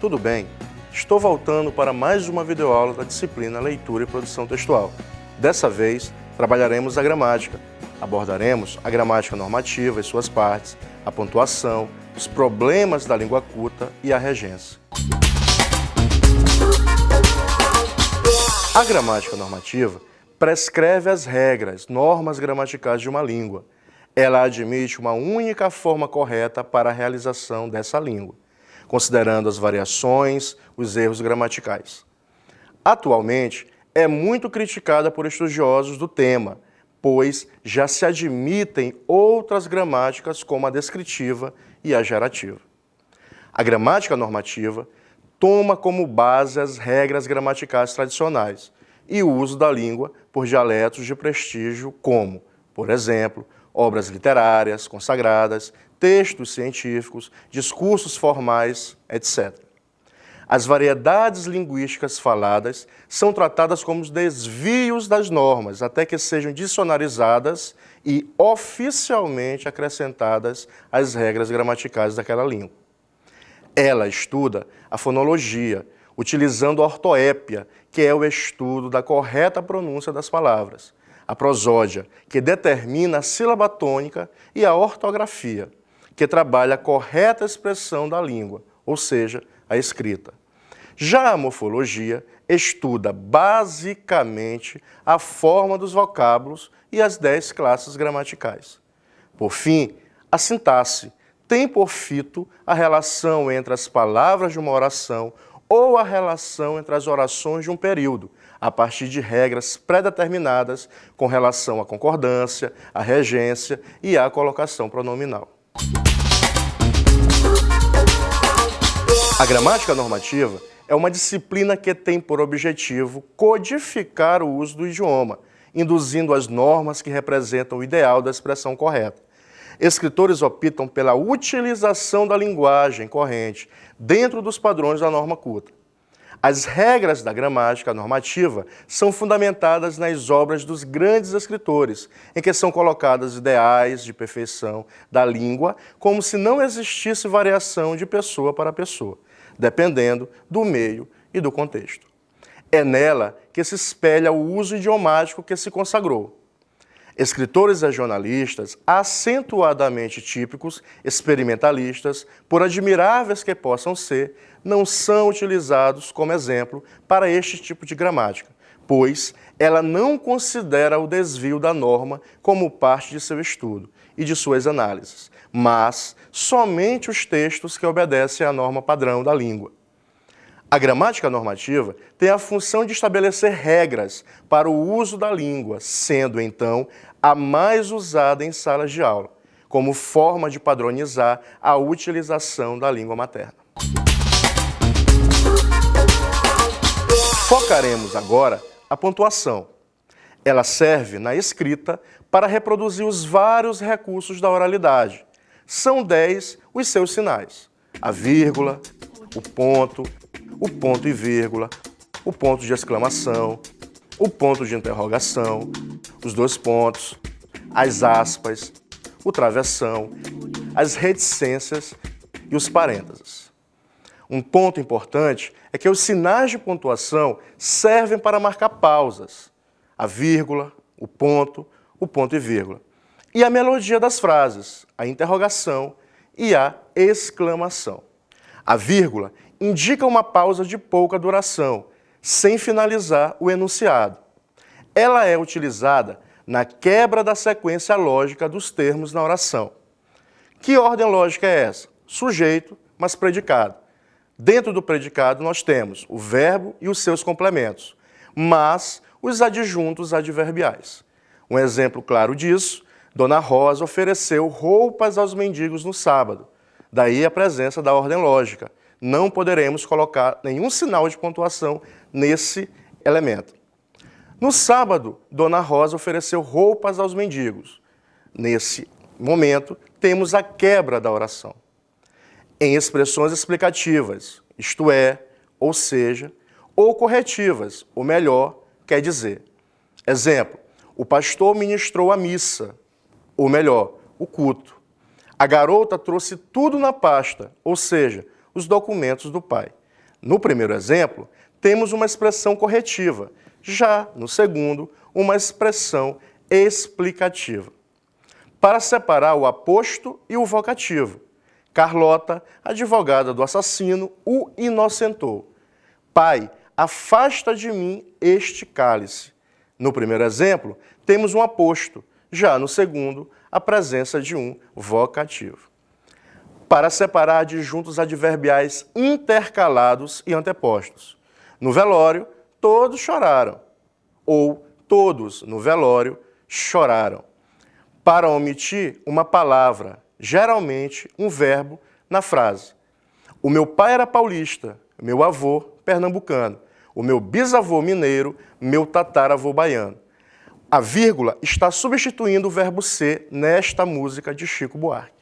Tudo bem? Estou voltando para mais uma videoaula da disciplina Leitura e Produção Textual. Dessa vez, trabalharemos a gramática. Abordaremos a gramática normativa e suas partes, a pontuação, os problemas da língua culta e a regência. A gramática normativa prescreve as regras, normas gramaticais de uma língua. Ela admite uma única forma correta para a realização dessa língua, considerando as variações, os erros gramaticais. Atualmente, é muito criticada por estudiosos do tema, pois já se admitem outras gramáticas como a descritiva e a gerativa. A gramática normativa toma como base as regras gramaticais tradicionais e o uso da língua por dialetos de prestígio como, por exemplo, obras literárias consagradas, textos científicos, discursos formais, etc. As variedades linguísticas faladas são tratadas como os desvios das normas, até que sejam dicionarizadas e oficialmente acrescentadas às regras gramaticais daquela língua. Ela estuda a fonologia, utilizando a ortoépia, que é o estudo da correta pronúncia das palavras, a prosódia, que determina a sílaba tônica, e a ortografia, que trabalha a correta expressão da língua, ou seja, a escrita. Já a morfologia estuda basicamente a forma dos vocábulos e as 10 classes gramaticais. Por fim, a sintaxe tem por fito a relação entre as palavras de uma oração ou a relação entre as orações de um período, a partir de regras pré-determinadas com relação à concordância, à regência e à colocação pronominal. A gramática normativa é uma disciplina que tem por objetivo codificar o uso do idioma, induzindo as normas que representam o ideal da expressão correta. Escritores optam pela utilização da linguagem corrente dentro dos padrões da norma culta. As regras da gramática normativa são fundamentadas nas obras dos grandes escritores, em que são colocadas ideais de perfeição da língua, como se não existisse variação de pessoa para pessoa, dependendo do meio e do contexto. É nela que se espelha o uso idiomático que se consagrou. Escritores regionalistas, acentuadamente típicos, experimentalistas, por admiráveis que possam ser, não são utilizados como exemplo para este tipo de gramática, pois ela não considera o desvio da norma como parte de seu estudo e de suas análises, mas somente os textos que obedecem à norma padrão da língua. A gramática normativa tem a função de estabelecer regras para o uso da língua, sendo, então, a mais usada em salas de aula, como forma de padronizar a utilização da língua materna. Focaremos agora a pontuação. Ela serve, na escrita, para reproduzir os vários recursos da oralidade. São 10 os seus sinais: a vírgula, o ponto e vírgula, o ponto de exclamação, o ponto de interrogação, os dois pontos, as aspas, o travessão, as reticências e os parênteses. Um ponto importante é que os sinais de pontuação servem para marcar pausas, a vírgula, o ponto e vírgula, e a melodia das frases, a interrogação e a exclamação. A vírgula indica uma pausa de pouca duração, sem finalizar o enunciado. Ela é utilizada na quebra da sequência lógica dos termos na oração. Que ordem lógica é essa? Sujeito, mas predicado. Dentro do predicado nós temos o verbo e os seus complementos, mas os adjuntos adverbiais. Um exemplo claro disso: Dona Rosa ofereceu roupas aos mendigos no sábado. Daí a presença da ordem lógica. Não poderemos colocar nenhum sinal de pontuação nesse elemento. No sábado, Dona Rosa ofereceu roupas aos mendigos. Nesse momento, temos a quebra da oração. Em expressões explicativas, isto é, ou seja, ou corretivas, ou melhor, quer dizer. Exemplo: o pastor ministrou a missa, ou melhor, o culto. A garota trouxe tudo na pasta, ou seja, os documentos do pai. No primeiro exemplo, temos uma expressão corretiva, já no segundo, uma expressão explicativa. Para separar o aposto e o vocativo, Carlota, advogada do assassino, o inocentou. Pai, afasta de mim este cálice. No primeiro exemplo, temos um aposto, já no segundo, a presença de um vocativo. Para separar adjuntos adverbiais intercalados e antepostos. No velório, todos choraram. Ou todos no velório choraram. Para omitir uma palavra, geralmente um verbo, na frase. O meu pai era paulista, meu avô pernambucano, o meu bisavô mineiro, meu tataravô baiano. A vírgula está substituindo o verbo ser nesta música de Chico Buarque.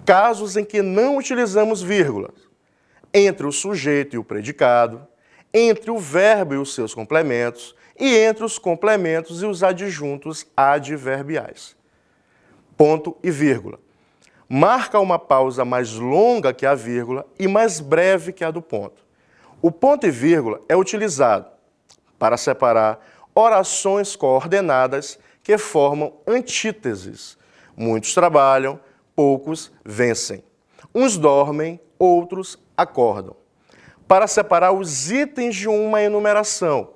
Casos em que não utilizamos vírgulas, entre o sujeito e o predicado, entre o verbo e os seus complementos, e entre os complementos e os adjuntos adverbiais. Ponto e vírgula. Marca uma pausa mais longa que a vírgula e mais breve que a do ponto. O ponto e vírgula é utilizado para separar orações coordenadas que formam antíteses. Muitos trabalham, poucos vencem. Uns dormem, outros acordam. Para separar os itens de uma enumeração,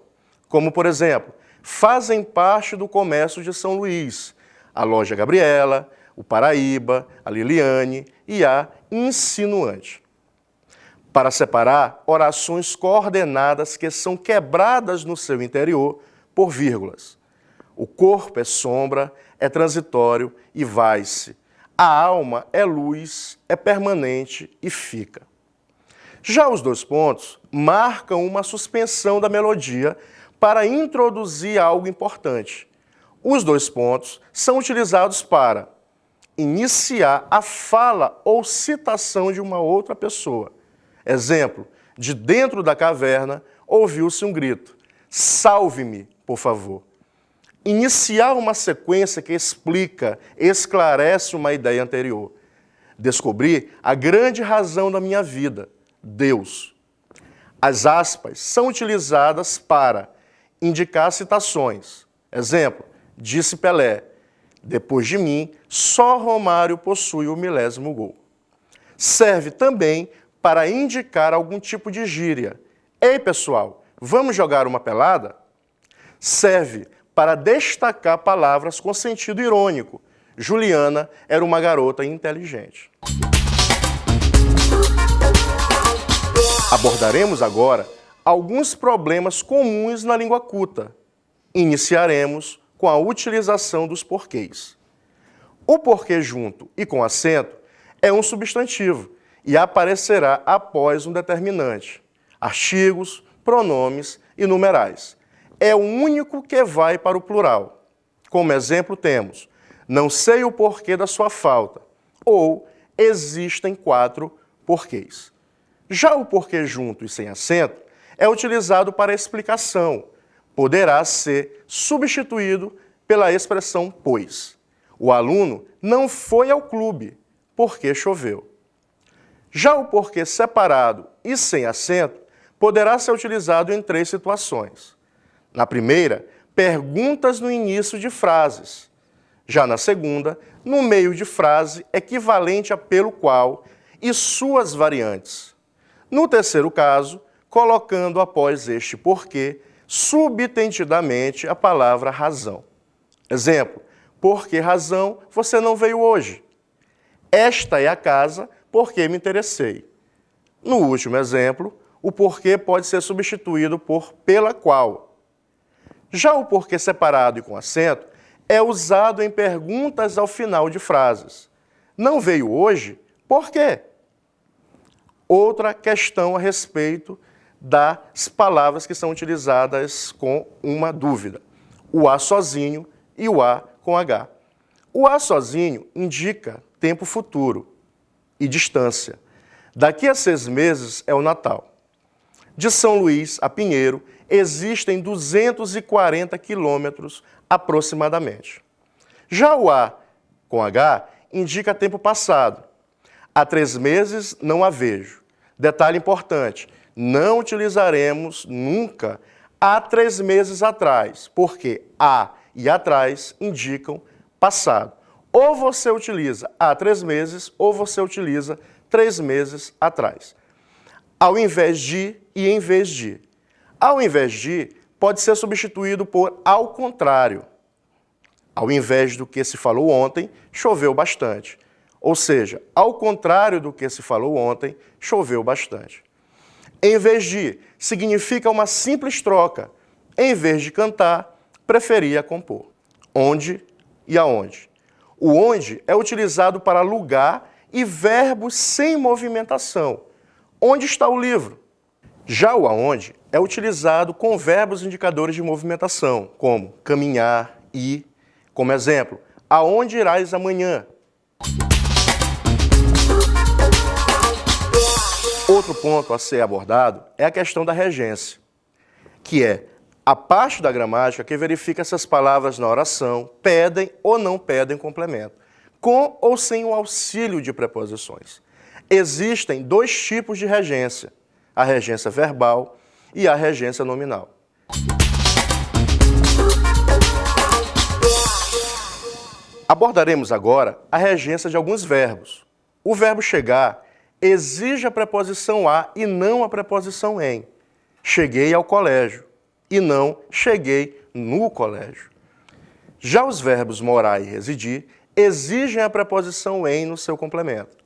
como, por exemplo, fazem parte do comércio de São Luís, a loja Gabriela, o Paraíba, a Liliane e a insinuante. Para separar orações coordenadas que são quebradas no seu interior por vírgulas. O corpo é sombra, é transitório e vai-se. A alma é luz, é permanente e fica. Já os dois pontos marcam uma suspensão da melodia para introduzir algo importante. Os dois pontos são utilizados para iniciar a fala ou citação de uma outra pessoa. Exemplo, de dentro da caverna ouviu-se um grito: salve-me, por favor. Iniciar uma sequência que explica, esclarece uma ideia anterior. Descobrir a grande razão da minha vida, Deus. As aspas são utilizadas para indicar citações. Exemplo, disse Pelé: depois de mim, só Romário possui o 1000º gol. Serve também para indicar algum tipo de gíria. Ei, pessoal, vamos jogar uma pelada? Serve para destacar palavras com sentido irônico. Juliana era uma garota inteligente. Abordaremos agora alguns problemas comuns na língua culta. Iniciaremos com a utilização dos porquês. O porquê junto e com acento é um substantivo e aparecerá após um determinante. Artigos, pronomes e numerais. É o único que vai para o plural. Como exemplo temos: não sei o porquê da sua falta, ou existem 4 porquês. Já o porquê junto e sem acento é utilizado para explicação. Poderá ser substituído pela expressão pois. O aluno não foi ao clube porque choveu. Já o porquê separado e sem acento poderá ser utilizado em 3 situações. Na primeira, perguntas no início de frases. Já na segunda, no meio de frase equivalente a pelo qual e suas variantes. No terceiro caso, colocando após este porquê subentendidamente a palavra razão. Exemplo: por que razão você não veio hoje? Esta é a casa porque me interessei. No último exemplo, o porquê pode ser substituído por pela qual. Já o porquê separado e com acento é usado em perguntas ao final de frases. Não veio hoje? Por quê? Outra questão a respeito das palavras que são utilizadas com uma dúvida. O a sozinho e o a com H. O a sozinho indica tempo futuro e distância. Daqui a 6 meses é o Natal. De São Luís a Pinheiro existem 240 quilômetros aproximadamente. Já o a com H indica tempo passado. Há 3 meses não a vejo. Detalhe importante, não utilizaremos nunca há 3 meses atrás, porque há e atrás indicam passado. Ou você utiliza há 3 meses, ou você utiliza 3 meses atrás. Ao invés de e em vez de. Ao invés de pode ser substituído por ao contrário. Ao invés do que se falou ontem, choveu bastante. Ou seja, ao contrário do que se falou ontem, choveu bastante. Em vez de significa uma simples troca. Em vez de cantar, preferia compor. Onde e aonde. O onde é utilizado para lugar e verbos sem movimentação. Onde está o livro? Já o aonde é utilizado com verbos indicadores de movimentação, como caminhar, ir. Como exemplo, aonde irás amanhã? Outro ponto a ser abordado é a questão da regência, que é a parte da gramática que verifica se as palavras na oração pedem ou não pedem complemento, com ou sem o auxílio de preposições. Existem 2 tipos de regência, a regência verbal e a regência nominal. Abordaremos agora a regência de alguns verbos. O verbo chegar exige a preposição a e não a preposição em. Cheguei ao colégio e não cheguei no colégio. Já os verbos morar e residir exigem a preposição em no seu complemento.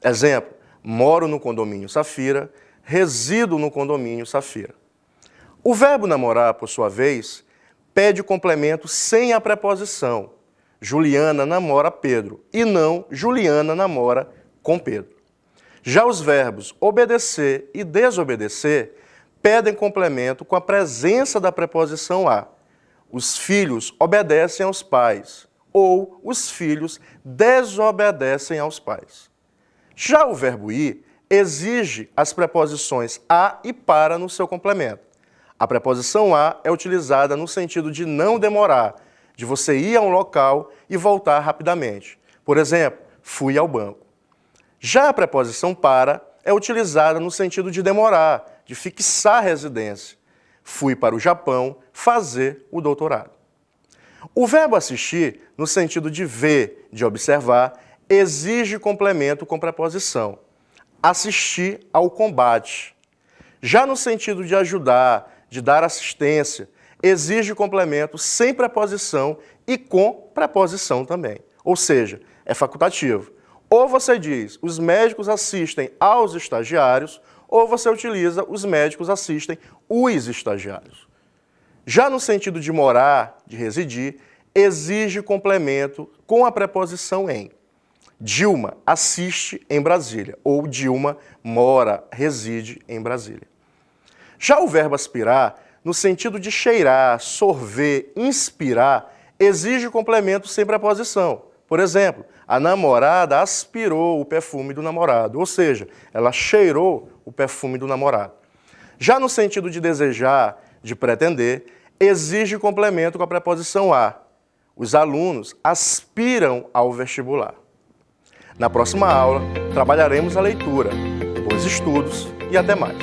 Exemplo, moro no condomínio Safira, resido no condomínio Safira. O verbo namorar, por sua vez, pede o complemento sem a preposição. Juliana namora Pedro e não Juliana namora com Pedro. Já os verbos obedecer e desobedecer pedem complemento com a presença da preposição a. Os filhos obedecem aos pais ou os filhos desobedecem aos pais. Já o verbo ir exige as preposições a e para no seu complemento. A preposição a é utilizada no sentido de não demorar, de você ir a um local e voltar rapidamente. Por exemplo, fui ao banco. Já a preposição para é utilizada no sentido de demorar, de fixar a residência. Fui para o Japão fazer o doutorado. O verbo assistir, no sentido de ver, de observar, exige complemento com preposição. Assistir ao combate. Já no sentido de ajudar, de dar assistência, exige complemento sem preposição e com preposição também. Ou seja, é facultativo. Ou você diz, os médicos assistem aos estagiários, ou você utiliza, os médicos assistem os estagiários. Já no sentido de morar, de residir, exige complemento com a preposição em. Dilma assiste em Brasília, ou Dilma mora, reside em Brasília. Já o verbo aspirar, no sentido de cheirar, sorver, inspirar, exige complemento sem preposição. Por exemplo, a namorada aspirou o perfume do namorado, ou seja, ela cheirou o perfume do namorado. Já no sentido de desejar, de pretender, exige complemento com a preposição a. Os alunos aspiram ao vestibular. Na próxima aula, trabalharemos a leitura. Bons estudos e até mais!